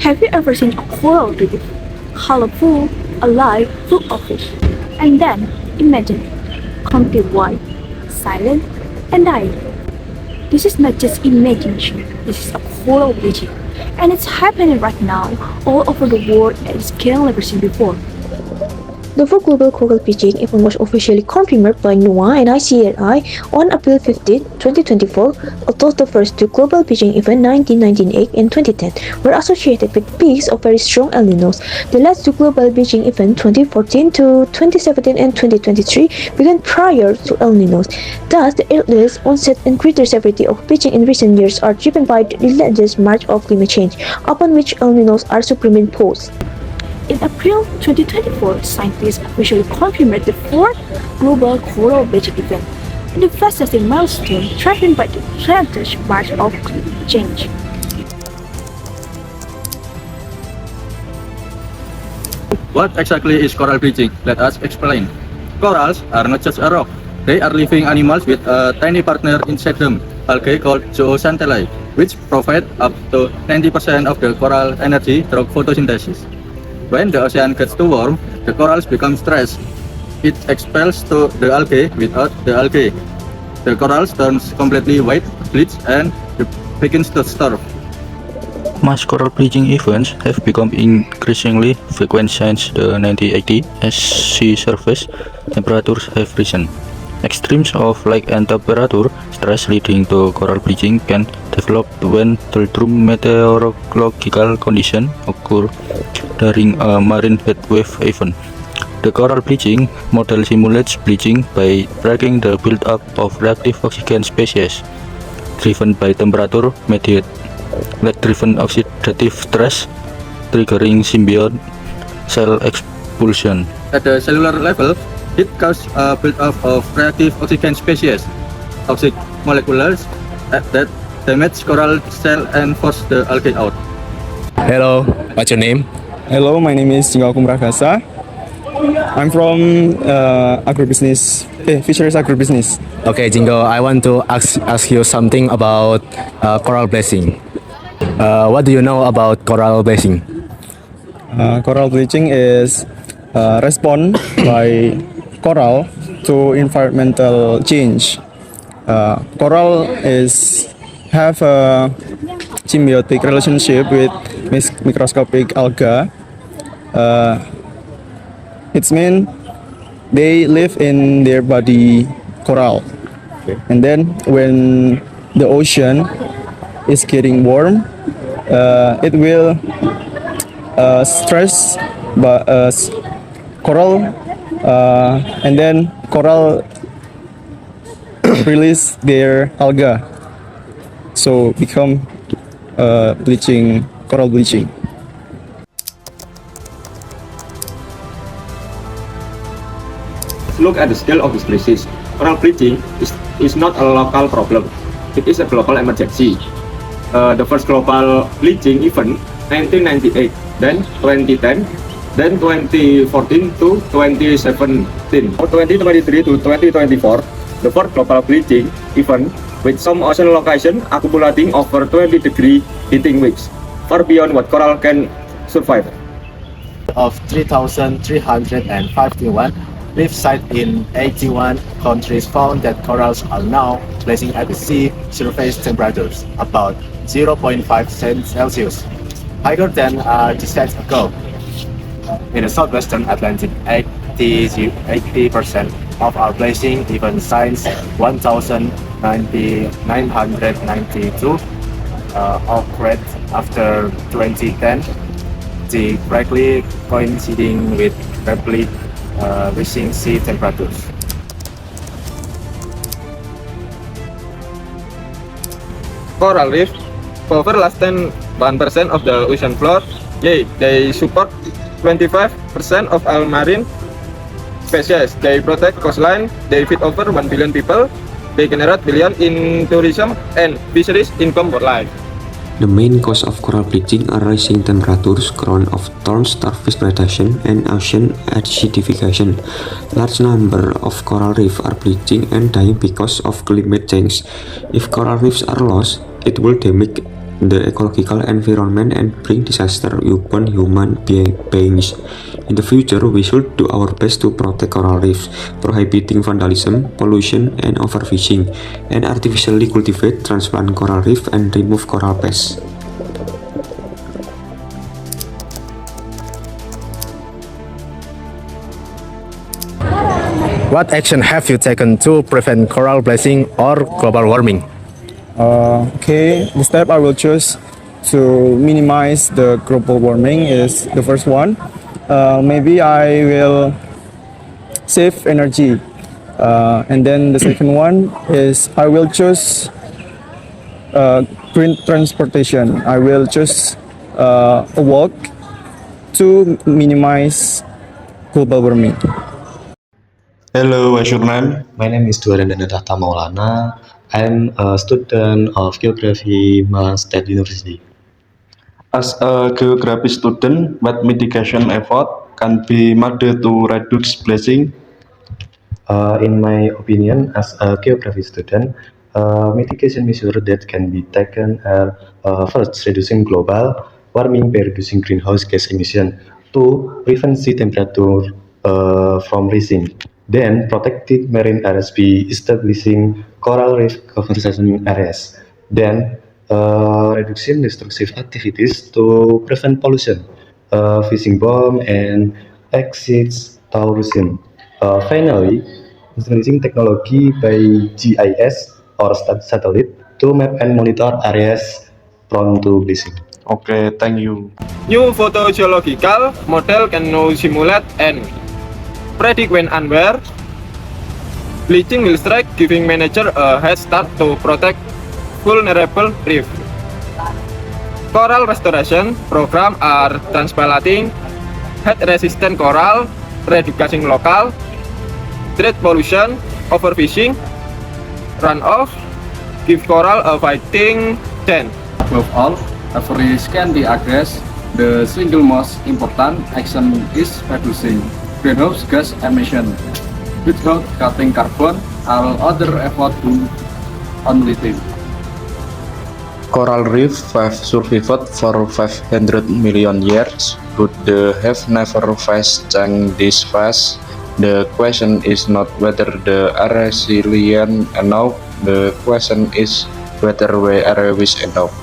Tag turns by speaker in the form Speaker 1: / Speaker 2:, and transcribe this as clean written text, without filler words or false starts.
Speaker 1: Have you ever seen a coral reef? Colorful, alive, full of fish. And then imagine, completely white, silent, and dying. This is not just imagination, this is a coral bleaching. And it's happening right now all over the world at a scale never seen before.
Speaker 2: The fourth global coral bleaching event was officially confirmed by NOAA and ICRI on April 15, 2024, although the first two global bleaching events 1998 and 2010 were associated with peaks of very strong El Niños. The last two global bleaching events 2014 to 2017 and 2023 began prior to El Niños. Thus, the earliest onset and greater severity of bleaching in recent years are driven by the relentless march of climate change, upon which El Niños are superimposed.
Speaker 1: In April 2024, scientists officially confirmed the fourth global coral bleaching event, a devastating milestone driven by the relentless march of climate change.
Speaker 3: What exactly is coral bleaching? Let us explain. Corals are not just a rock. They are living animals with a tiny partner inside them, algae called zooxanthellae, which provide up to 90% of the coral energy through photosynthesis. When the ocean gets too warm, the corals become stressed. It expels to the algae without the algae. The corals turns completely white, bleach, and begins to starve.
Speaker 4: Mass coral bleaching events have become increasingly frequent since the 1980s as sea surface temperatures have risen. Extremes of light and temperature stress leading to coral bleaching can develop when doldrum meteorological conditions occur during a marine heatwave event. The coral bleaching model simulates bleaching by breaking the buildup of reactive oxygen species driven by temperature-mediated lead-driven oxidative stress, triggering symbiote cell expulsion.
Speaker 3: At the cellular level, it causes a buildup of reactive oxygen species, toxic molecules that damage coral cell and force the algae out.
Speaker 5: Hello, what's your name?
Speaker 6: Hello, my name is Jingga Kumrakasa. I'm from fisheries agribusiness.
Speaker 5: Okay, Jingo, I want to ask you something about coral bleaching. What do you know about coral bleaching?
Speaker 6: Coral bleaching is response by coral to environmental change. Coral have a symbiotic relationship with microscopic algae. It means they live in their body coral. And then when the ocean is getting warm, it will stress coral, and then coral release their algae, so become coral bleaching.
Speaker 7: Look at the scale of this crisis. Coral bleaching is not a local problem. It is a global emergency. The first global bleaching event 1998, then 2010, then 2014 to 2017. From 2023 to 2024, the fourth global bleaching event with some ocean location accumulating over 20-degree heating weeks, far beyond what coral can survive.
Speaker 8: Of 3,351 reef sites in 81 countries found that corals are now bleaching at the sea surface temperatures about 0.5 Celsius, higher than decades ago. In the southwestern Atlantic, 80% of our bleaching events since 1992 occurred after 2010, directly coinciding with rapidly rising sea temperatures.
Speaker 7: Coral reef cover less than 1% of the ocean floor. Yet they support 25% of all marine species. They protect coastline. They feed over 1 billion people. They generate billions in tourism and fisheries income for life.
Speaker 9: The main cause of coral bleaching are rising temperatures, growth of thorns, starfish predation, and ocean acidification. Large number of coral reefs are bleaching and dying because of climate change. If coral reefs are lost, it will damage the ecological environment and bring disaster upon human beings. In the future, we should do our best to protect coral reefs, prohibiting vandalism, pollution, and overfishing, and artificially cultivate, transplant coral reef, and remove coral pests.
Speaker 5: What action have you taken to prevent coral bleaching or global warming?
Speaker 6: Okay, the step I will choose to minimize the global warming is the first one. Maybe I will save energy. And then the second one is I will choose green transportation. I will choose a walk to minimize global warming.
Speaker 10: Hello, what's your name? My name is Duaran Danadata Maulana. I'm a student of Geography Malang State University.
Speaker 11: As a geography student, what mitigation effort can be made to reduce bleaching?
Speaker 10: In my opinion, as a geography student, mitigation measures that can be taken are first, reducing global warming by reducing greenhouse gas emission. Two, prevent sea temperature from rising. Then, protecting marine areas by establishing coral reef conservation areas. Then, reducing destructive activities to prevent pollution, fishing bomb, and exits tourism. Finally, using technology by GIS or satellite to map and monitor areas prone to bleaching.
Speaker 11: Okay, thank you.
Speaker 7: New photogeological model can now simulate and predict when and where bleaching will strike, giving manager a head start to protect vulnerable reef. Coral restoration program are transplanting heat-resistant coral, reducing local trade pollution, overfishing, runoff, give coral a fighting chance.
Speaker 3: Above all, efforts can be addressed. The single most important action is reducing greenhouse gas emission. Without cutting carbon, all other efforts do only thing.
Speaker 11: Coral reef have survived for 500 million years, but they have never faced change this fast. The question is not whether they are resilient enough, the question is whether we are wise enough.